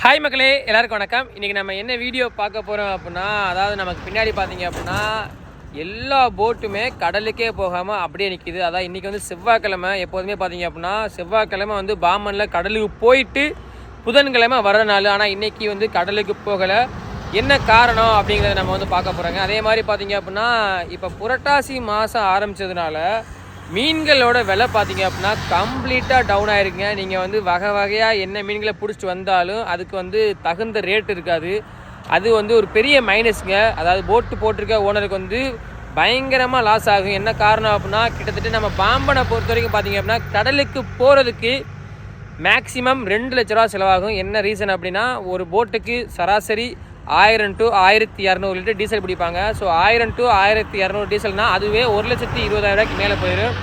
Hi மக்களே, எல்லாருக்கும் வணக்கம். இன்றைக்கி நம்ம என்ன வீடியோ பார்க்க போகிறோம் அப்படின்னா, அதாவது நமக்கு பின்னாடி பார்த்தீங்க அப்படின்னா எல்லா போட்டுமே கடலுக்கே போகாமல் அப்படியே நிற்கிது. அதாவது இன்றைக்கி வந்து செவ்வாய்க்கிழமை. எப்போதுமே பார்த்தீங்க அப்படின்னா செவ்வாய்க்கிழமை வந்து பாம்பனில் கடலுக்கு போயிட்டு புதன்கிழமை வர நாள். ஆனால் இன்றைக்கி வந்து கடலுக்கு போகலை. என்ன காரணம் அப்படிங்கிறத நம்ம வந்து பார்க்க போகிறோங்க. அதே மாதிரி பார்த்தீங்க அப்படின்னா இப்போ புரட்டாசி மாதம் ஆரம்பித்ததுனால மீன்களோட விலை பார்த்தீங்க அப்படின்னா கம்ப்ளீட்டாக டவுன் ஆகிருக்குங்க. நீங்கள் வந்து வகை வகையாக என்ன மீன்களை பிடிச்சிட்டு வந்தாலும் அதுக்கு வந்து தகுந்த ரேட் இருக்காது. அது வந்து ஒரு பெரிய மைனஸுங்க. அதாவது போட்டு போட்டிருக்க ஓனருக்கு வந்து பயங்கரமாக லாஸ் ஆகும். என்ன காரணம் அப்படின்னா கிட்டத்தட்ட நம்ம பாம்பனை பொறுத்த வரைக்கும் பார்த்தீங்க அப்படின்னா கடலுக்கு போகிறதுக்கு மேக்ஸிமம் 2 லட்ச ரூபா செலவாகும். என்ன ரீசன் அப்படின்னா ஒரு போட்டுக்கு சராசரி 1000 to 1200 லிட்டர் டீசல் பிடிப்பாங்க. ஸோ 1000 to 1200 டீசல்னால் அதுவே 1,20,000 மேலே போயிடும்.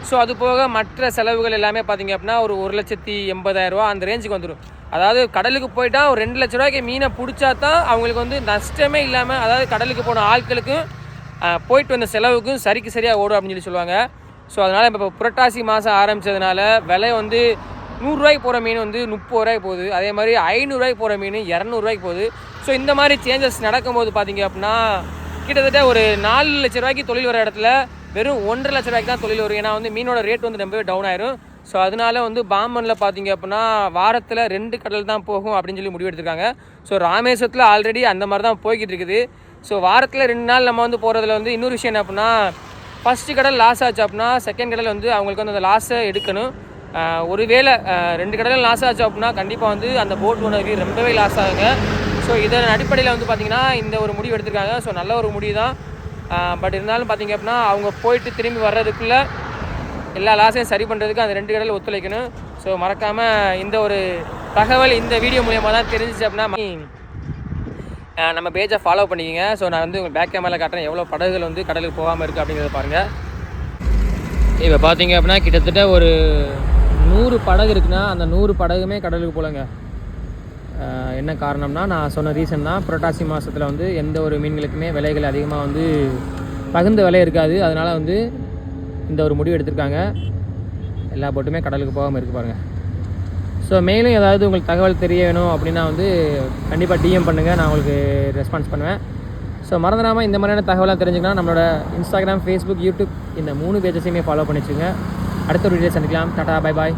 ஸோ அது போக மற்ற செலவுகள் எல்லாமே பார்த்திங்க அப்படின்னா ஒரு 1,80,000 அந்த ரேஞ்சுக்கு வந்துடும். அதாவது கடலுக்கு போயிட்டால் ஒரு 2 லட்ச ரூபாய்க்கு மீனை பிடிச்சா தான் அவங்களுக்கு வந்து நஷ்டமே இல்லாமல், அதாவது கடலுக்கு போன ஆட்களுக்கும் போயிட்டு வந்த செலவுக்கும் சரியாக ஓடும் அப்படின்னு சொல்லி சொல்லுவாங்க. ஸோ அதனால் இப்போ புரட்டாசி மாதம் ஆரம்பித்ததுனால விலை வந்து 100 ரூபாய்க்கு போகிற மீன் வந்து 30 ரூபாய்க்கு போகுது. அதே மாதிரி 500 ரூபாய்க்கு போகிற மீன் 200 ரூபாய்க்கு போகுது. ஸோ இந்த மாதிரி சேஞ்சஸ் நடக்கும்போது பார்த்தீங்க அப்படின்னா கிட்டத்தட்ட ஒரு 4 லட்ச ரூபாய்க்கு தொழில் வர இடத்துல வெறும் 1.5 லட்ச ரூபாய்க்கு தான் தொழில் வரும். ஏன்னா வந்து மீனோட ரேட் வந்து ரொம்பவே டவுன் ஆயிரும். ஸோ அதனால வந்து பாம்பனில் பார்த்தீங்க அப்படின்னா வாரத்தில் 2 கடல் தான் போகும் அப்படின்னு சொல்லி முடிவு எடுத்திருக்காங்க. ஸோ ராமேஸ்வரத்தில் ஆல்ரெடி அந்த மாதிரி தான் போய்கிட்டு இருக்குது. ஸோ வாரத்தில் 2 நாள் நம்ம வந்து போகிறதுல வந்து இன்னொரு விஷயம் என்ன அப்படின்னா, ஃபஸ்ட்டு கடல் லாஸ் ஆச்சு அப்படின்னா செகண்ட் கடல் வந்து அவங்களுக்கு வந்து அந்த லாஸை எடுக்கணும். ஒருவேளை 2 கடலும் லாஸ் ஆச்சு அப்படின்னா கண்டிப்பாக வந்து அந்த போட் ஓனருக்கு ரொம்பவே லாஸ் ஆகுங்க. ஸோ இதன் அடிப்படையில் வந்து பார்த்திங்கன்னா இந்த ஒரு முடிவு எடுத்திருக்காங்க. ஸோ நல்ல ஒரு முடிவு தான். பட் இருந்தாலும் பார்த்திங்க அப்படின்னா அவங்க போயிட்டு திரும்பி வர்றதுக்குள்ளே எல்லா லாஸையும் சரி பண்ணுறதுக்கு அந்த 2 கடல் ஒத்துழைக்கணும். ஸோ மறக்காமல் இந்த ஒரு தகவல் இந்த வீடியோ மூலியமாக தான் தெரிஞ்சிச்சு அப்படின்னா நம்ம பேஜை ஃபாலோ பண்ணிக்கோங்க. ஸோ நான் வந்து உங்கள் பேக் கேமராவில் காட்டுறேன் எவ்வளோ படகுகள் வந்து கடலுக்கு போகாமல் இருக்குது அப்படிங்கிறத பாருங்கள். இப்போ பார்த்தீங்க அப்படின்னா கிட்டத்தட்ட ஒரு 100 படகு இருக்குன்னா அந்த 100 படகுமே கடலுக்கு போகலங்க. என்ன காரணம்னா நான் சொன்ன ரீசன் தான். புரட்டாசி மாதத்தில் வந்து எந்த ஒரு மீன்களுக்குமே விலைகள் அதிகமாக வந்து தகுந்த விலை இருக்காது. அதனால் வந்து இந்த ஒரு முடிவு எடுத்திருக்காங்க. எல்லா போட்டுமே கடலுக்கு போகாமல் இருக்குது பாருங்கள். ஸோ மேலும் ஏதாவது உங்களுக்கு தகவல் தெரிய வேணும் அப்படின்னா வந்து கண்டிப்பாக டிஎம் பண்ணுங்கள், நான் உங்களுக்கு ரெஸ்பான்ஸ் பண்ணுவேன். ஸோ மறந்துடாமல் இந்த மாதிரியான தகவலாக தெரிஞ்சுக்கலாம் நம்மளோட இன்ஸ்டாகிராம், ஃபேஸ்புக், யூடியூப் இந்த 3 பேஜஸையுமே ஃபாலோ பண்ணிச்சுங்க. அடுத்த ஒரு வீடியோ சந்திக்கலாம். Tata, bye bye.